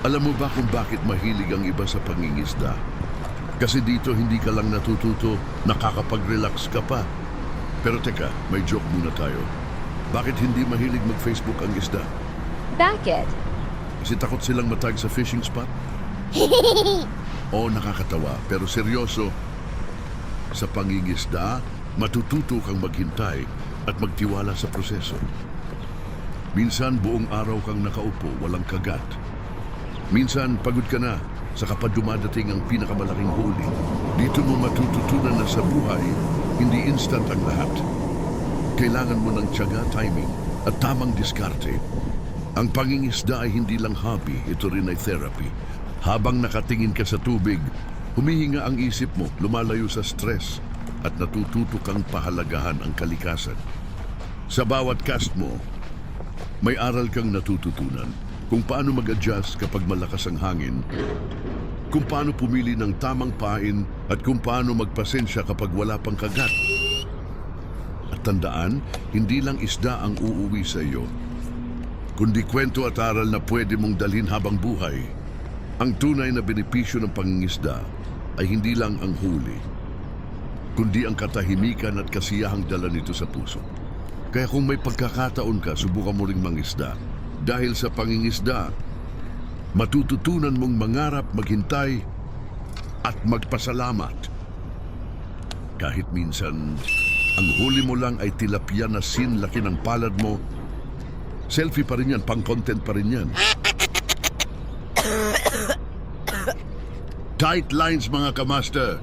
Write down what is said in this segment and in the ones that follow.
Alam mo ba kung bakit mahilig ang iba sa pangingisda? Kasi dito hindi ka lang natututo, nakakapag-relax ka pa. Pero teka, may joke muna tayo. Bakit hindi mahilig mag-Facebook ang isda? Bakit? Kasi takot silang matag sa fishing spot? Oo, nakakatawa, pero seryoso. Sa pangingisda, matututo kang maghintay at magtiwala sa proseso. Minsan buong araw kang nakaupo, walang kagat. Minsan pagod ka na, saka pa dumadating ang pinakamalaking huli. Dito mo matututunan na sa buhay, hindi instant ang lahat. Kailangan mo ng tiyaga, timing at tamang diskarte. Ang pangingisda ay hindi lang hobby, ito rin ay therapy. Habang nakatingin ka sa tubig, humihinga ang isip mo, lumalayo sa stress at natututo kang pahalagahan ang kalikasan. Sa bawat cast mo, may aral kang natututunan. Kung paano mag-adjust kapag malakas ang hangin, kung paano pumili ng tamang pain at kung paano magpasensya kapag wala pang kagat. At tandaan, hindi lang isda ang uuwi sa iyo, kundi kwento at aral na pwede mong dalhin habang buhay. Ang tunay na benepisyo ng pangingisda ay hindi lang ang huli, kundi ang katahimikan at kasiyahang dala nito sa puso. Kaya kung may pagkakataon ka, subukan mo ring mangisda. Dahil sa pangingisda, matututunan mong mangarap, maghintay, at magpasalamat. Kahit minsan, ang huli mo lang ay tilapia na sinlaki ng palad mo, selfie pa rin yan, pang-content pa rin yan. Tight lines mga kamaster.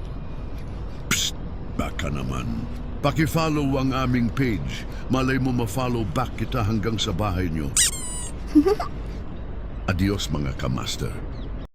Psst, baka naman. Paki-follow ang aming page. Malay mo ma-follow back kita hanggang sa bahay nyo. Adios mga kamaster.